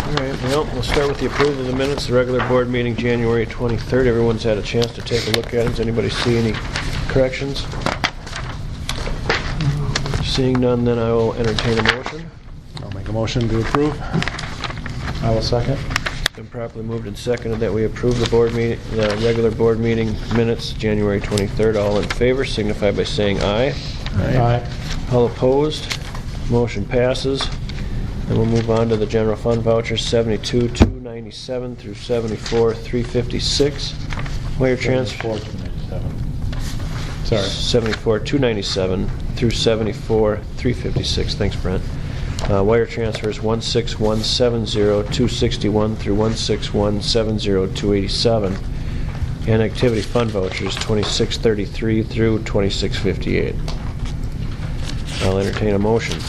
All right, well, we'll start with the approval of the minutes, the regular board meeting, January 23rd. Everyone's had a chance to take a look at them. Does anybody see any corrections? Seeing none, then I will entertain a motion. I'll make a motion to approve. I will second. It's been properly moved and seconded that we approve the board meeting, the regular board meeting minutes, January 23rd. All in favor signify by saying aye. Aye. All opposed? Motion passes. And we'll move on to the general fund vouchers, 72,297 through 74,356. Wire transfer. 74,297. Sorry. 74,297 through 74,356. Thanks, Brent. Wire transfers 16170,261 through 16170,287. And activity fund vouchers 2633 through 2658. I'll entertain a motion.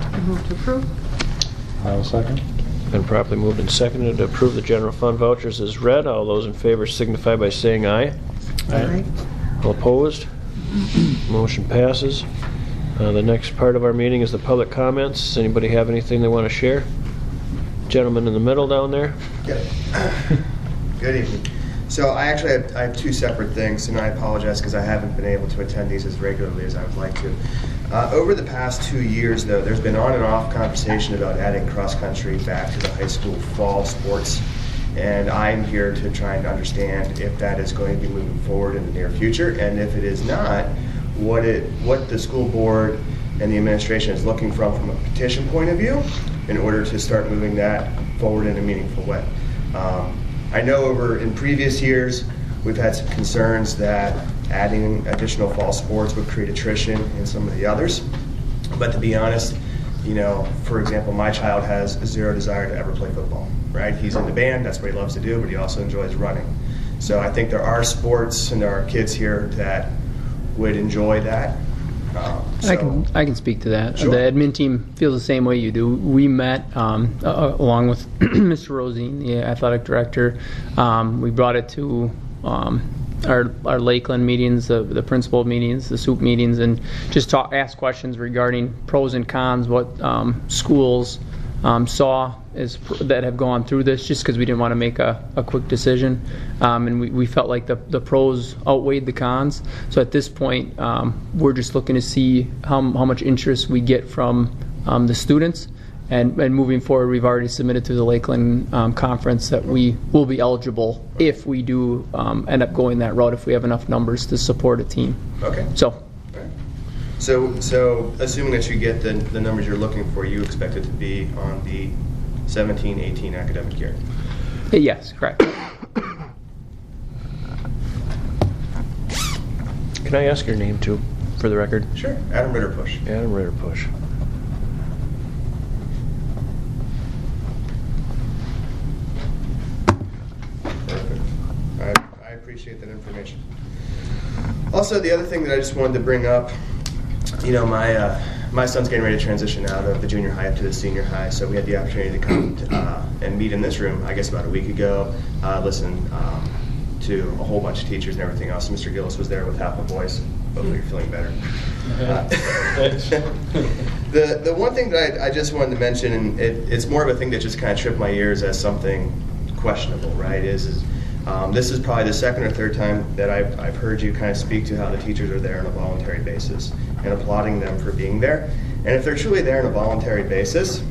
I move to approve. I will second. Been properly moved and seconded to approve the general fund vouchers as read. All those in favor signify by saying aye. Aye. All opposed? Motion passes. The next part of our meeting is the public comments. Does anybody have anything they want to share? Gentleman in the middle down there. Yep. Good evening. So I have two separate things, and I apologize because I haven't been able to attend these as regularly as I would like to. Over the past 2 years, though, there's been on and off conversation about adding cross-country back to the high school fall sports, and I'm here to try and understand if that is going to be moving forward in the near future, and if it is not, what the school board and the administration is looking from a petition point of view in order to start moving that forward in a meaningful way. I know in previous years we've had some concerns that adding additional fall sports would create attrition in some of the others, but to be honest, for example, my child has zero desire to ever play football, right? He's in the band, that's what he loves to do, but he also enjoys running. So I think there are sports and there are kids here that would enjoy that. I can speak to that. Sure. The admin team feels the same way you do. We met along with Mr. Rosine, the athletic director. We brought it to our Lakeland meetings, the principal meetings, the SOUP meetings, and just ask questions regarding pros and cons, what schools saw that have gone through this, just because we didn't want to make a quick decision. And we felt like the pros outweighed the cons. So at this point, we're just looking to see how much interest we get from the students. And moving forward, we've already submitted to the Lakeland conference that we will be eligible if we do end up going that route, if we have enough numbers to support a team. Okay. So assuming that you get the numbers you're looking for, you expect it to be on the 17-18 academic year? Yes, correct. Can I ask your name too, for the record? Sure. Adam Ritterpush. Adam Ritterpush. Perfect. I appreciate that information. Also, the other thing that I just wanted to bring up, my son's getting ready to transition out of the junior high up to the senior high, so we had the opportunity to come and meet in this room, I guess about a week ago, listen to a whole bunch of teachers and everything else. Mr. Gillis was there with half a voice. Hopefully you're feeling better. The one thing that I just wanted to mention, and it's more of a thing that just kind of tripped my ears as something questionable, right, is this is probably the second or third time that I've heard you kind of speak to how the teachers are there on a voluntary basis and applauding them for being there. And if they're truly there on a voluntary basis,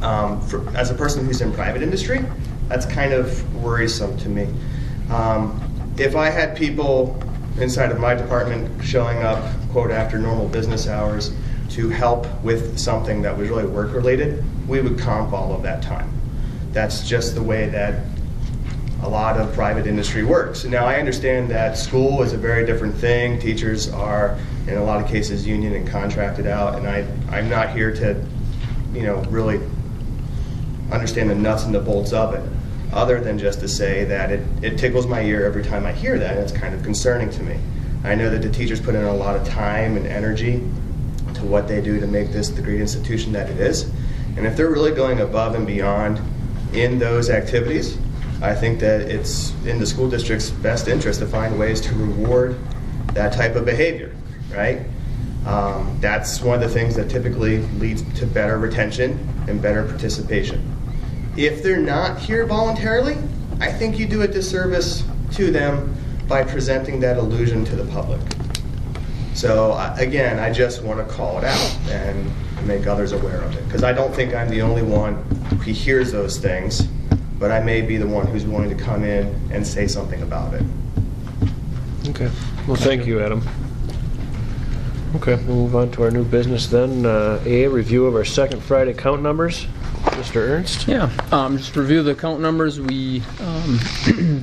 as a person who's in private industry, that's kind of worrisome to me. If I had people inside of my department showing up, quote, after normal business hours to help with something that was really work-related, we would comp all of that time. That's just the way that a lot of private industry works. Now, I understand that school is a very different thing. Teachers are, in a lot of cases, union and contracted out, and I'm not here to, really understand the nuts and the bolts of it, other than just to say that it tickles my ear every time I hear that, and it's kind of concerning to me. I know that the teachers put in a lot of time and energy to what they do to make this the great institution that it is, and if they're really going above and beyond in those activities, I think that it's in the school district's best interest to find ways to reward that type of behavior, right? That's one of the things that typically leads to better retention and better participation. if they're not here voluntarily, I think you do a disservice to them by presenting that illusion to the public. So again, I just want to call it out and make others aware of it, because I don't think I'm the only one who hears those things, but I may be the one who's willing to come in and say something about it. Okay. Well, thank you, Adam. Okay, we'll move on to our new business then. A, review of our second Friday count numbers. Mr. Ernst? Yeah, just to review the count numbers, we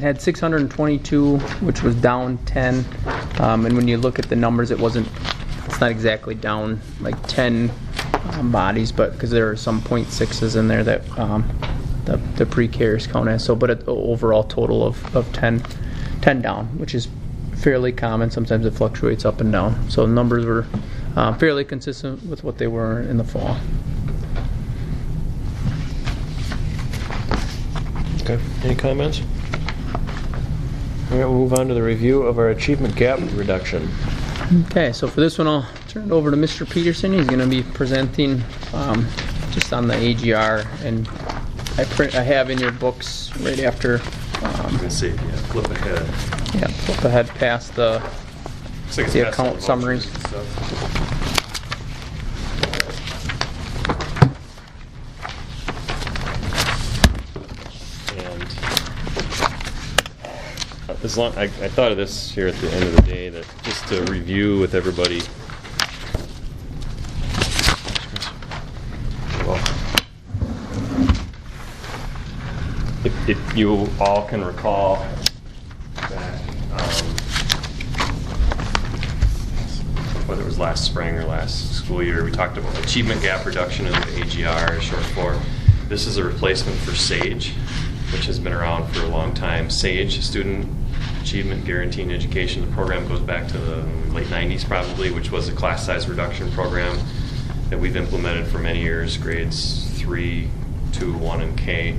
had 622, which was down 10. And when you look at the numbers, it's not exactly down like 10 bodies, but because there are some .6s in there that the precarious count has. So, but an overall total of 10 down, which is fairly common. Sometimes it fluctuates up and down. So numbers were fairly consistent with what they were in the fall. Okay, any comments? All right, we'll move on to the review of our achievement gap reduction. Okay, so for this one, I'll turn it over to Mr. Peterson. He's going to be presenting just on the AGR, and I have in your books right after. Let's see, yeah, flip ahead. Yeah, flip ahead past the account summaries. I thought of this here at the end of the day, that just to review with everybody. Well, if you all can recall back, whether it was last spring or last school year, we talked about achievement gap reduction, as the AGR is short for. This is a replacement for SAGE, which has been around for a long time. SAGE, Student Achievement Guaranteed Education. The program goes back to the late 90s probably, which was a class size reduction program that we've implemented for many years, grades 3, 2, 1, and K,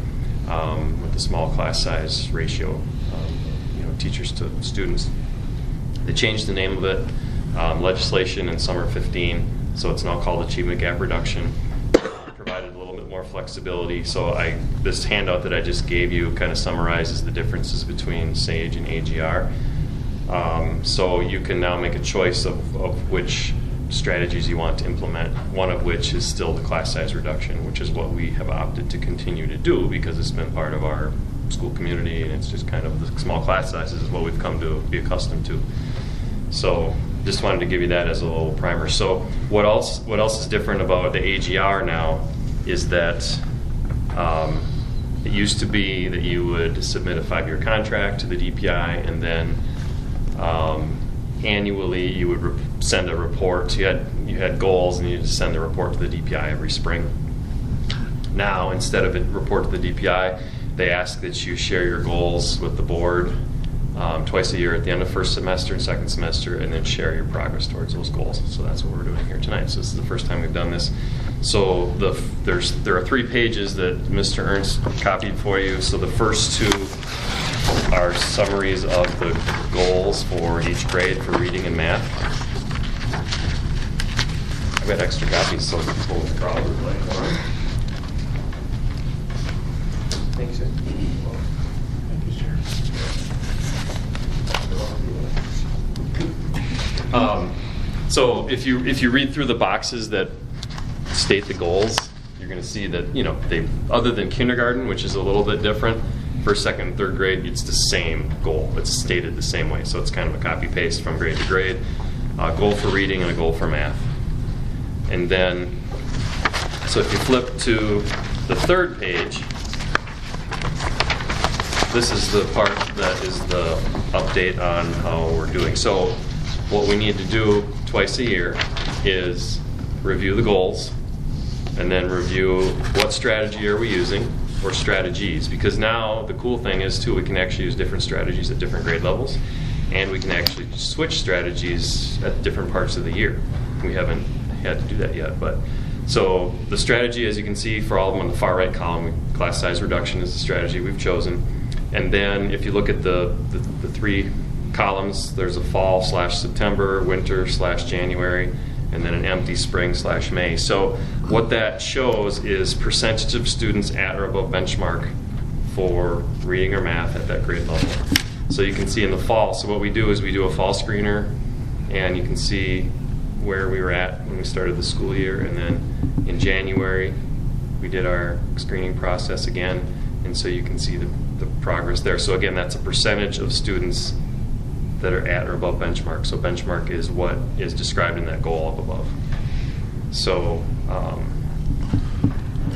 with the small class size ratio, teachers to students. They changed the name of it, legislation in summer 15, so it's now called Achievement Gap Reduction. Provided a little bit more flexibility. So this handout that I just gave you kind of summarizes the differences between SAGE and AGR. So you can now make a choice of which strategies you want to implement, one of which is still the class size reduction, which is what we have opted to continue to do because it's been part of our school community, and it's just kind of the small class sizes is what we've come to be accustomed to. So just wanted to give you that as a little primer. So what else is different about the AGR now is that it used to be that you would submit a 5-year contract to the DPI, and then annually you would send a report. You had goals, and you had to send a report to the DPI every spring. Now, instead of a report to the DPI, they ask that you share your goals with the board twice a year at the end of first semester and second semester, and then share your progress towards those goals. So that's what we're doing here tonight. So this is the first time we've done this. So there are 3 pages that Mr. Ernst copied for you. So the first 2 are summaries of the goals for each grade for reading and math. I've got extra copies so people in the crowd would like more. Thanks, sir. So if you read through the boxes that state the goals, you're going to see that they, other than kindergarten, which is a little bit different, first, second, and third grade, it's the same goal. It's stated the same way, so it's kind of a copy paste from grade to grade. A goal for reading and a goal for math. And then, so if you flip to the 3rd page, this is the part that is the update on how we're doing. So what we need to do twice a year is review the goals, and then review what strategy are we using, or strategies, because now the cool thing is too, we can actually use different strategies at different grade levels, and we can actually switch strategies at different parts of the year. We haven't had to do that yet, but so the strategy, as you can see, for all of them on the far right column, class size reduction is the strategy we've chosen. And then if you look at the 3 columns, there's a fall/September, winter/January, and then an empty spring/May. So what that shows is percentage of students at or above benchmark for reading or math at that grade level. So you can see in the fall, so what we do is we do a fall screener, and you can see where we were at when we started the school year, and then in January we did our screening process again, and so you can see the progress there. So again, that's a percentage of students that are at or above benchmark. So benchmark is what is described in that goal up above. So,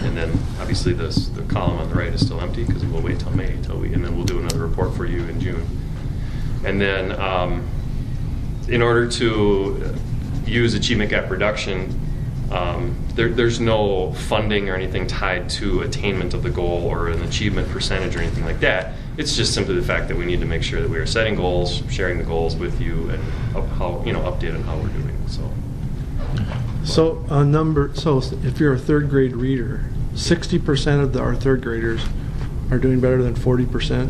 and then obviously the column on the right is still empty because we'll wait till May, and then we'll do another report for you in June. And then in order to use achievement gap reduction, there's no funding or anything tied to attainment of the goal or an achievement percentage or anything like that. It's just simply the fact that we need to make sure that we are setting goals, sharing the goals with you, and update on how we're doing. So if you're a third grade reader, 60% of our third graders are doing better than 40%?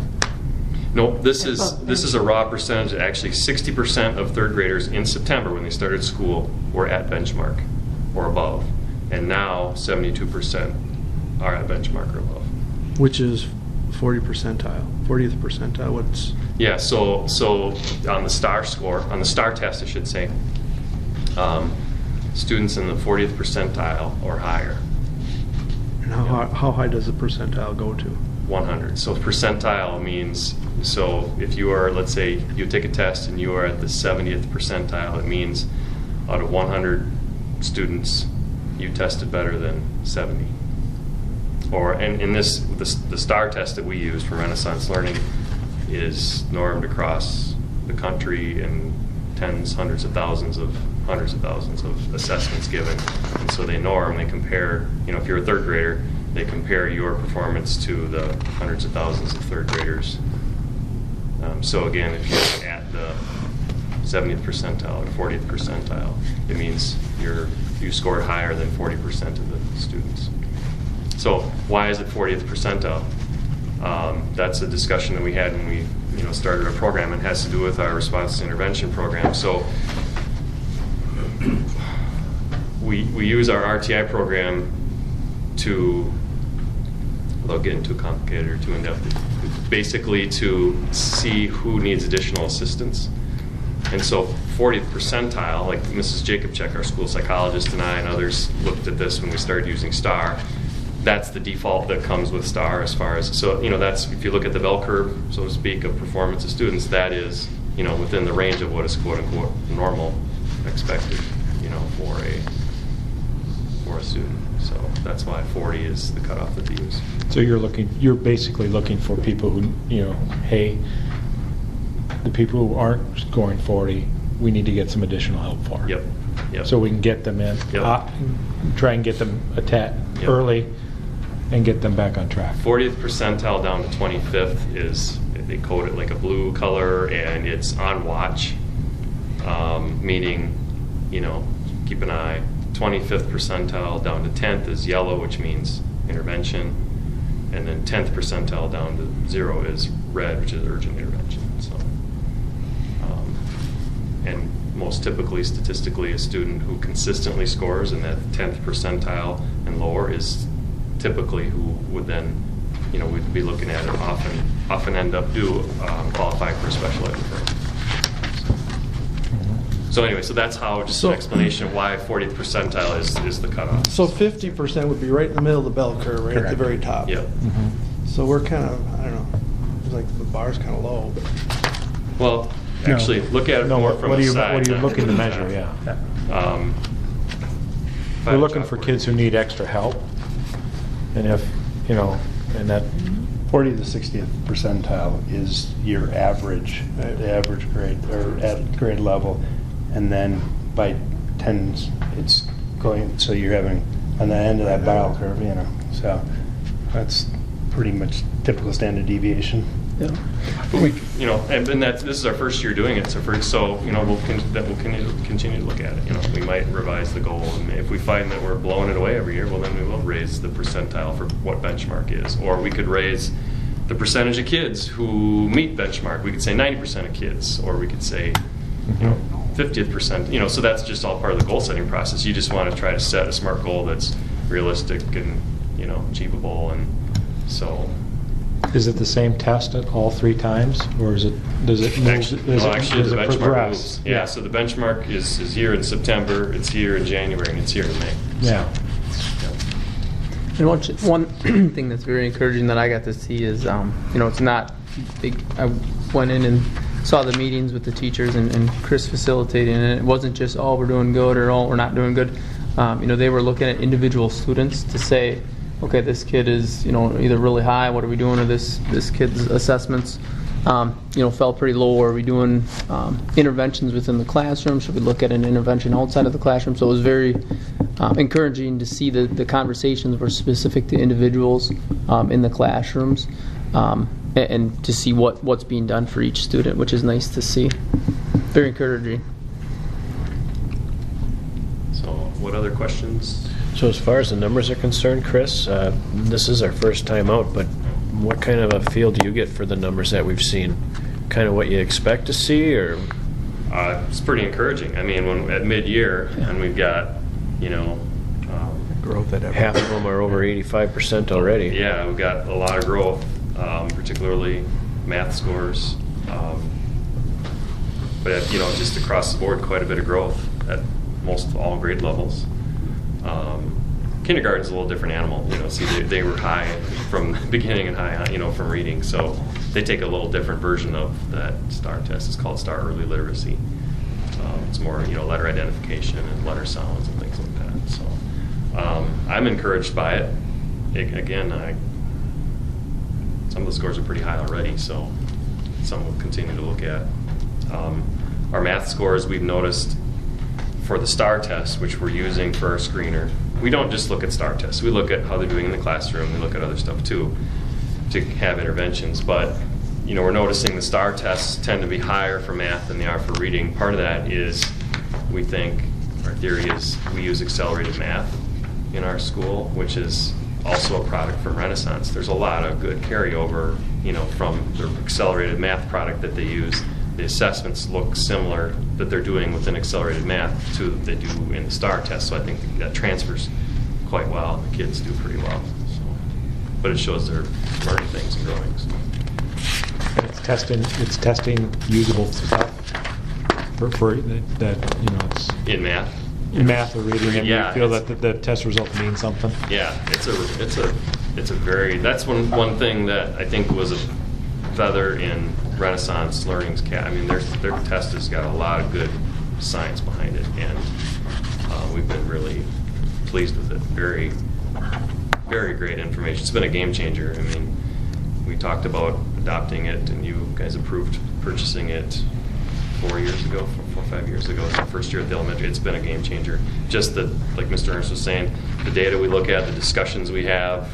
No, this is a raw percentage. Actually, 60% of third graders in September when they started school were at benchmark or above, and now 72% are at benchmark or above. Which is 40th percentile. What's? Yeah. So on the STAR score, on the STAR test, I should say, students in the 40th percentile or higher. And how high does the percentile go to? 100. So percentile means, so if you are, let's say you take a test and you are at the 70th percentile, it means out of 100 students you tested better than 70. And in the STAR test that we use for Renaissance Learning is normed across the country, and hundreds of thousands of assessments given. And so they compare, if you're a third grader, they compare your performance to the hundreds of thousands of third graders. So again, if you're at the 70th percentile or 40th percentile, it means you scored higher than 40% of the students. So why is it 40th percentile? That's a discussion that we had when we started our program, and has to do with our response to intervention program. So we use our RTI program to, without getting too complicated or too in-depth, basically to see who needs additional assistance. And so 40th percentile, like Mrs. Jacobchek, our school psychologist, and I and others looked at this when we started using STAR. That's the default that comes with STAR as far as, so that's, if you look at the bell curve, so to speak, of performance of students, that is, within the range of what is quote unquote normal expected, for a student. So that's why 40 is the cutoff that they use. So you're basically looking for people who, hey, the people who aren't scoring 40, we need to get some additional help for. Yep. So we can get them in, try and get them early and get them back on track. 40th percentile down to 25th is, they code it like a blue color, and it's on watch, meaning, keep an eye. 25th percentile down to 10th is yellow, which means intervention, and then 10th percentile down to 0 is red, which is urgent intervention. So, and most typically, statistically, a student who consistently scores in that 10th percentile and lower is typically who would then, we'd be looking at, or often end up qualifying for a special ed referral. So anyway, so that's how, just an explanation of why 40th percentile is the cutoff. So 50% would be right in the middle of the bell curve, right? Correct. At the very top. Yep. Mm-hmm. So we're kind of, I don't know, it's like the bar's kind of low. But. Well, actually, look at it more from the side. What are you looking to measure? Yeah. We're looking for kids who need extra help, and if and that 40 to 60th percentile is your average, the average grade or at grade level, and then by 10s it's going. So you're having on the end of that bell curve, So that's pretty much typical standard deviation. Yeah. But we, and this is our first year doing it. So we'll continue to look at it. We might revise the goal, and if we find that we're blowing it away every year, well, then we will raise the percentile for what benchmark is, or we could raise the percentage of kids who meet benchmark. We could say 90% of kids, or we could say, 50% 50th percent, you know, so that's just all part of the goal setting process. You just want to try to set a SMART goal that's realistic and, you know, achievable. And so Is it the same test at all 3 times, or does it move? actually, does no, it, actually does the it benchmark progress? moves. Yeah, so the benchmark is here in September, it's here in January, and it's here in May. Yeah. And one thing that's very encouraging that I got to see is, you know, it's not big. I went in and saw the meetings with the teachers and Chris facilitating, and it wasn't just, oh, we're doing good or oh, we're not doing good. You know, they were looking at individual students to say, okay, this kid is, you know, either really high, what are we doing with this kid's assessments? You know, fell pretty low. Are we doing interventions within the classroom? Should we look at an intervention outside of the classroom? So it was very encouraging to see the conversations were specific to individuals in the classrooms, and to see what's being done for each student, which is nice to see. Very encouraging. So what other questions? So as far as the numbers are concerned, Chris, this is our first time out, but what kind of a feel do you get for the numbers that we've seen? Kind of what you expect to see, or? It's pretty encouraging. I mean, when at mid-year, and we've got, you know, Growth at every. Half of them are over 85% already. yeah, we've got a lot of growth, particularly math scores. But, you know, just across the board, quite a bit of growth at most all grade levels. Kindergarten's a little different animal, you know. See, they were high from the beginning and high, you know, from reading. So they take a little different version of that STAR test. It's called STAR Early Literacy. It's more, you know, letter identification and letter sounds and things like that. So I'm encouraged by it. Again, some of the scores are pretty high already, so some we'll continue to look at. Our math scores, we've noticed for the STAR test, which we're using for our screener, we don't just look at STAR tests. We look at how they're doing in the classroom. We look at other stuff too to have interventions. But, you know, we're noticing the STAR tests tend to be higher for math than they are for reading. Part of that is we think, our theory is we use accelerated math in our school, which is also a product from Renaissance. There's a lot of good carryover, you know, from the accelerated math product that they use. The assessments look similar that they're doing within accelerated math to they do in the STAR test. So I think that transfers quite well. The kids do pretty well. So, but it shows they're learning things and growing. So. And it's testing usable stuff for that, you know, it's In math. in math or reading, and Yeah, you feel it's- that the test result means something. Yeah, it's a very, that's one thing that I think was a feather in Renaissance Learning's cap. I mean, their test has got a lot of good science behind it, and we've been really pleased with it. Very, very great information. It's been a game changer. I mean, we talked about adopting it, and you guys approved purchasing it 4 years ago, 4 or 5 years ago. It's the first year at the elementary. It's been a game changer. Just the, like Mr. Ernst was saying, the data we look at, the discussions we have,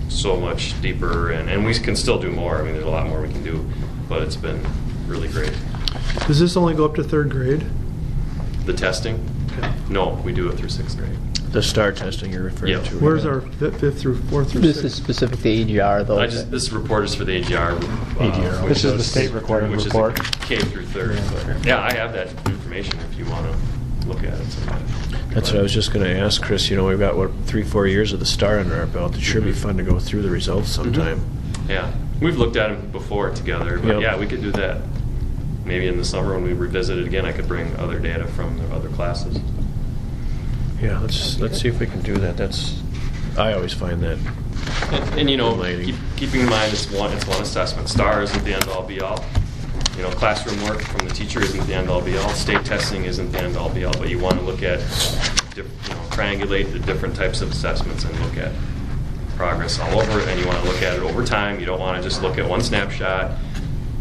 so much deeper, and we can still do more. I mean, there's a lot more we can do, but it's been really great. Does this only go up to 3rd grade? The testing? Okay. No, we do it through 6th grade. The STAR testing you're referring Yeah. to. Where's our 5th through 4th through 6th? This is specific to AGR, though. This report is for the AGR. AGR. This is the state required which report. is K through 3rd. But, yeah, I have that information if you want to look at it sometime. That's what I was just going to ask, Chris. You know, we've got, 3-4 years of the STAR under our belt. It should be fun to go through the results sometime. Yeah, we've looked at them before together, but Yep. yeah, we could do that. Maybe in the summer when we revisit it again, I could bring other data from the other classes. Yeah, let's see if we can do that. I always find that. And you know, Enlightening. keeping in mind it's one assessment. STAR isn't the end all be all. You know, classroom work from the teacher isn't the end all be all. State testing isn't the end all be all. But you want to look at, triangulate the different types of assessments and look at progress all over it. And you want to look at it over time. You don't want to just look at one snapshot,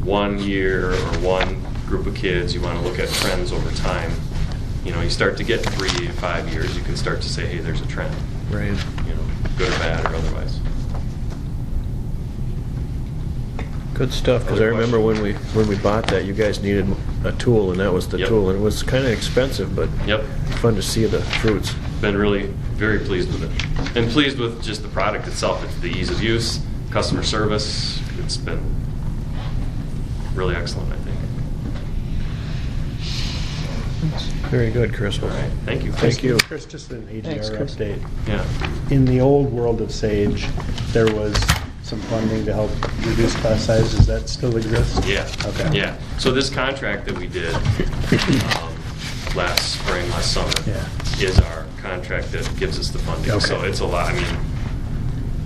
1 year, or one group of kids. You want to look at trends over time. You know, you start to get 3 to 5 years, you can start to say, hey, there's a trend. Right. You know, good or bad or otherwise. Good stuff. Because I Other remember when we bought that, you guys needed a tool, and that was the Yep. tool. And it was kind of expensive, but Yep. fun to see the fruits. Been really very pleased with it. And pleased with just the product itself. It's the ease of use, customer service. It's been really excellent, I think. Very good, Chris. All right, thank you. Thank you. Chris, just an Thanks, AGR Chris. update. Yeah. In the old world of Sage, there was some funding to help reduce class size. Does that still exist? Yeah. Okay. Yeah. So this contract that we did last spring, last summer, Yeah. is our contract that gives us the funding. Okay. So it's a lot. I mean,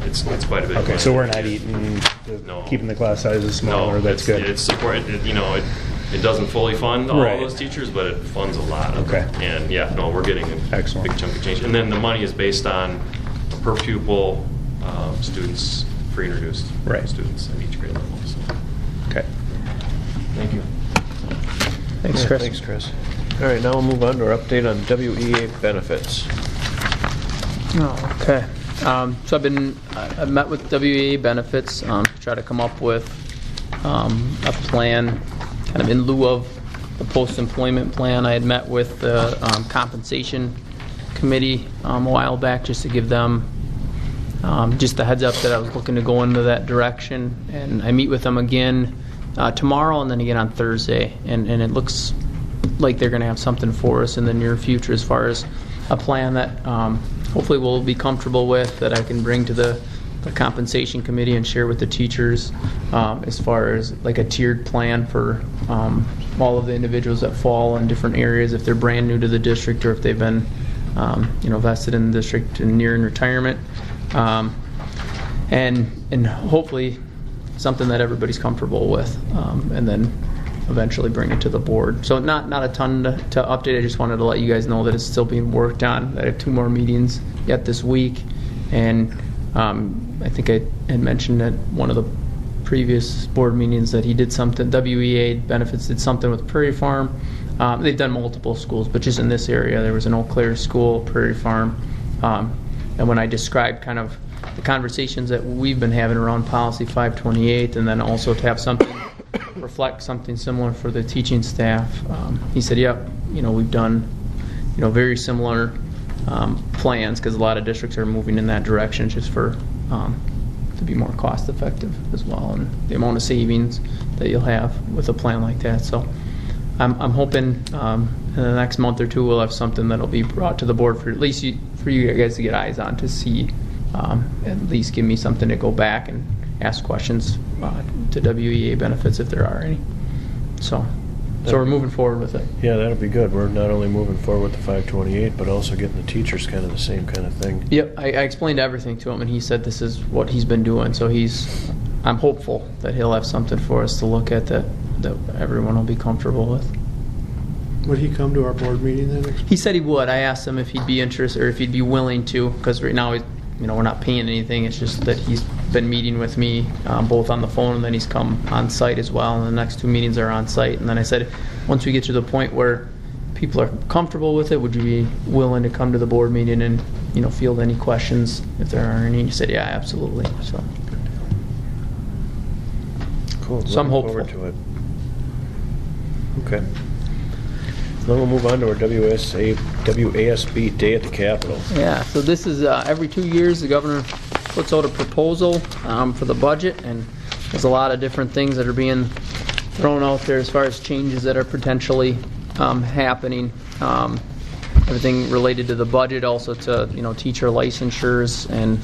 it's quite a bit. of Okay, money. so we're not eating, No. keeping the class sizes smaller. No, That's good. It's support. It doesn't fully fund all Right. those teachers, but it funds a lot of Okay. it. And yeah, no, we're getting a Excellent. big chunk of change. And then the money is based on per pupil students, free introduced Right. students at each grade level. So. Okay. Thank you. Thanks, Yeah, Chris. Thanks, Chris. All right, now we'll move on to our update on WEA benefits. Oh, okay. So I've met with WEA benefits to try to come up with a plan kind of in lieu of the post-employment plan. I had met with the compensation committee a while back just to give them just the heads up that I was looking to go into that direction. And I meet with them again tomorrow and then again on Thursday. And it looks like they're going to have something for us in the near future as far as a plan that hopefully we'll be comfortable with, that I can bring to the compensation committee and share with the teachers as far as like a tiered plan for all of the individuals that fall in different areas, if they're brand new to the district or if they've been vested in the district and near in retirement. And hopefully something that everybody's comfortable with, and then eventually bring it to the board. So not a ton to update. I just wanted to let you guys know that it's still being worked on. I have 2 more meetings yet this week, and I think I had mentioned at one of the previous board meetings that he did something, WEA benefits did something with Prairie Farm. They've done multiple schools, but just in this area, there was an Eau Claire school, Prairie Farm, and when I described kind of the conversations that we've been having around Policy 528, and then also to have something reflect something similar for the teaching staff, he said, "Yep, we've done, very similar plans because a lot of districts are moving in that direction just for to be more cost effective as well, and the amount of savings that you'll have with a plan like that." So I'm hoping in the next month or 2 we'll have something that'll be brought to the board for at least for you guys to get eyes on, to see, at least give me something to go back and ask questions to WEA benefits if there are any. So we're moving forward with it. Yeah, that'll be good. We're not only moving forward with the 528, but also getting the teachers kind of the same kind of thing. Yep, I explained everything to him, and he said this is what he's been doing. So I'm hopeful that he'll have something for us to look at that everyone will be comfortable with. Would he come to our board meeting then? He said he would. I asked him if he'd be interested or if he'd be willing to, because right now, we're not paying anything. It's just that he's been meeting with me both on the phone, and then he's come on site as well. And the next 2 meetings are on site. And then I said, once we get to the point where people are comfortable with it, would you be willing to come to the board meeting and field any questions if there are any? He said, yeah, absolutely. So Cool. So I'm Looking hopeful. forward to it. Okay. Then we'll move on to our WASB Day at the Capitol. yeah, so this is every 2 years the governor puts out a proposal for the budget, and there's a lot of different things that are being thrown out there as far as changes that are potentially happening. Everything related to the budget, also to teacher licensures and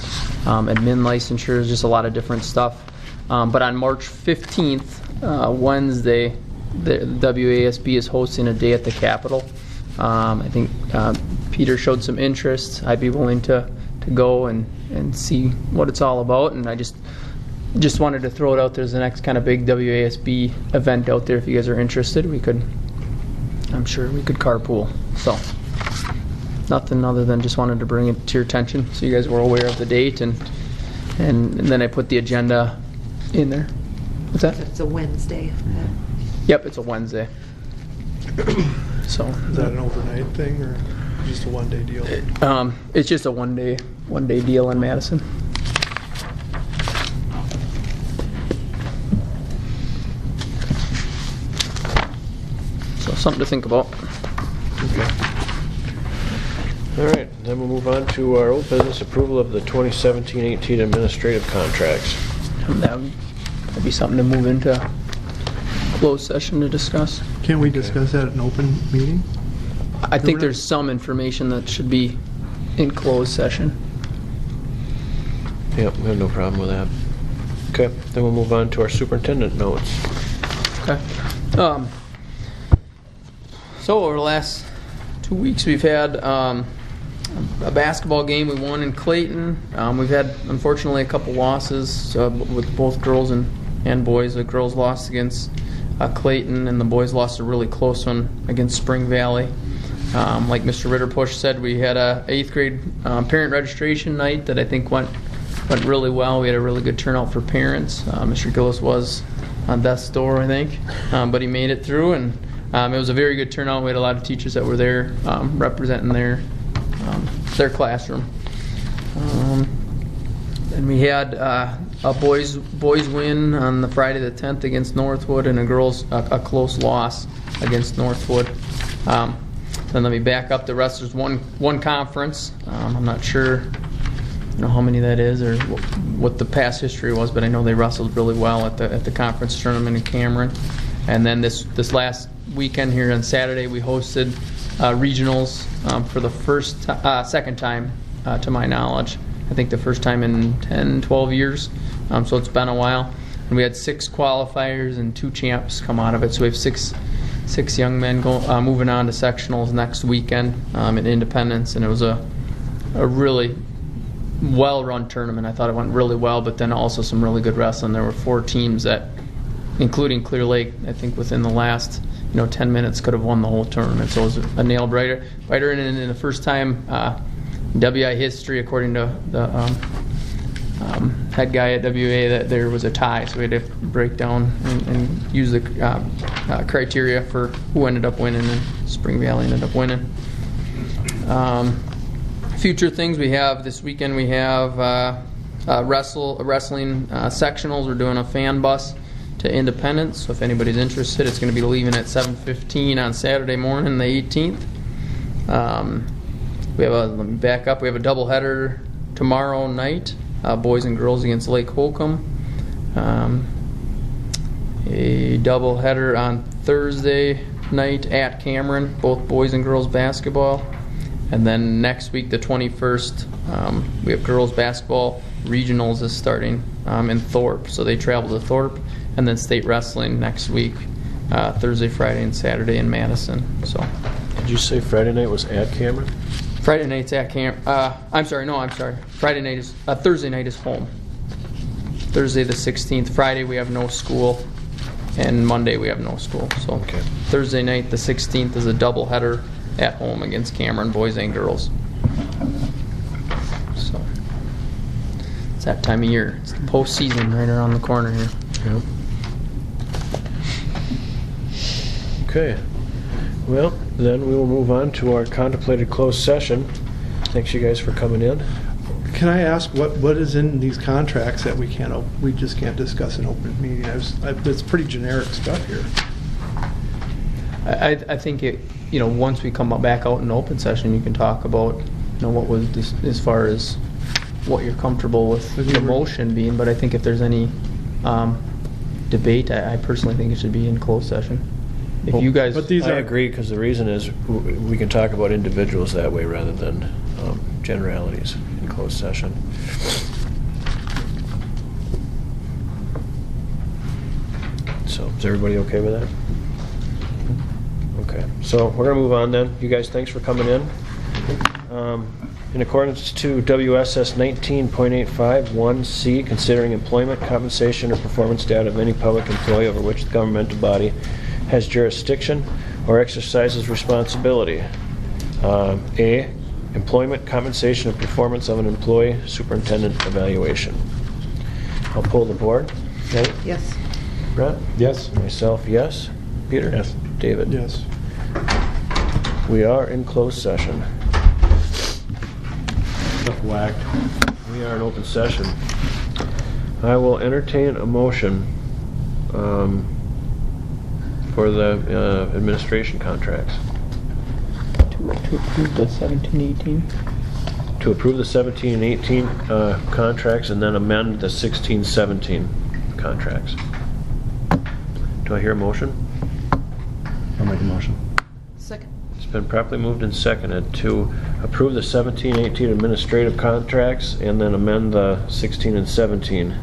admin licensures, just a lot of different stuff. But on March 15th, Wednesday, the WASB is hosting a day at the Capitol. I think Peter showed some interest. I'd be willing to go and see what it's all about, and I just wanted to throw it out there as the next kind of big WASB event out there. If you guys are interested, I'm sure we could carpool. So nothing other than just wanted to bring it to your attention so you guys were aware of the date, and then I put the agenda in there. What's that? It's a Wednesday. Yep, it's a Wednesday. So Is that an overnight thing or just a one-day deal? it's just a one day deal in Madison. So something to think about. Okay. All right, then we'll move on to our old business approval of the 2017-18 administrative contracts. That'd be something to move into closed session to discuss. Can't we discuss that at an open meeting? I think there's some information that should be in closed session. Yep, we have no problem with that. Okay, then we'll move on to our superintendent notes. Okay. So over the last 2 weeks, we've had a basketball game we won in Clayton. We've had, unfortunately, a couple losses with both girls and boys. The girls lost against Clayton, and the boys lost a really close one against Spring Valley. Like Mr. Ritterpush said, we had a 8th grade parent registration night that I think went really well. We had a really good turnout for parents. Mr. Gillis was on death's door, I think, but he made it through, and it was a very good turnout. We had a lot of teachers that were there representing their classroom. And we had a boys win on the Friday the 10th against Northwood, and a girls a close loss against Northwood. Then let me back up. The rest is one conference. I'm not sure how many that is or what the past history was, but I know they wrestled really well at the conference tournament in Cameron. And then this last weekend here on Saturday, we hosted regionals for the second time to my knowledge. I think the first time in 10, 12 years. So it's been a while. And we had 6 qualifiers and 2 champs come out of it. So we have six young men moving on to sectionals next weekend in Independence. And it was a really well-run tournament. I thought it went really well, but then also some really good wrestling. There were 4 teams that, including Clear Lake, I think within the last 10 minutes could have won the whole tournament. So it was a nail-biter. And in the first time WI history, according to the head guy at WA, that there was a tie. So we had to break down and use the criteria for who ended up winning, and Spring Valley ended up winning. Future things we have this weekend, we have wrestling sectionals. We're doing a fan bus to Independence, so if anybody's interested, it's going to be leaving at 7:15 on Saturday morning, the 18th. Let me back up. We have a doubleheader tomorrow night, boys and girls against Lake Holcomb. A doubleheader on Thursday night at Cameron, both boys and girls basketball. And then next week, the 21st, we have girls basketball regionals is starting in Thorpe. So they travel to Thorpe, and then state wrestling next week, Thursday, Friday, and Saturday in Madison. So. Did you say Friday night was at Cameron? Friday night's at Cameron. I'm sorry. Friday night is Thursday night is home. Thursday the 16th. Friday we have no school, and Monday we have no school. So okay. Thursday night the 16th is a doubleheader at home against Cameron, boys and girls. So it's that time of year. It's the postseason right around the corner here. Yep. Okay. Well, then we will move on to our contemplated closed session. Thanks you guys for coming in. Can I ask what is in these contracts that we just can't discuss in open meeting? It's pretty generic stuff here. I think it. Once we come back out in open session, you can talk about what was this, as far as what you're comfortable with the motion being. But I think if there's any debate, I personally think it should be in closed session. If you guys, I agree, because the reason is we can talk about individuals that way rather than generalities in closed session. So is everybody okay with that? Okay, so we're going to move on then. You guys, thanks for coming in. In accordance to WSS 19.851C, considering employment, compensation, or performance data of any public employee over which the governmental body has jurisdiction or exercises responsibility. A, employment, compensation, or performance of an employee, superintendent evaluation. I'll pull the board. Okay. Yes. Brett? Yes. Myself, yes. Peter? Yes. David? Yes. We are in closed session. Whacked. We are in open session. I will entertain a motion for the administration contracts. to approve the 17-18. To approve the 17 and 18 contracts and then amend the 16-17 contracts. Do I hear a motion? I'll make a motion. Second. It's been properly moved and seconded to approve the 17-18 administrative contracts and then amend the 16 and 17.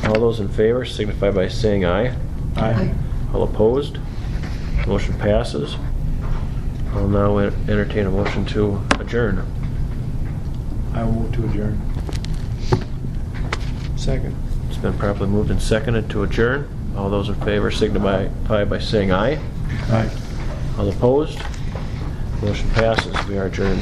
All those in favor signify by saying aye. Aye. All opposed? Motion passes. I'll now entertain a motion to adjourn. I will move to adjourn. Second. It's been properly moved and seconded to adjourn. All those in favor signify by saying aye. Aye. All opposed? Motion passes. We are adjourned.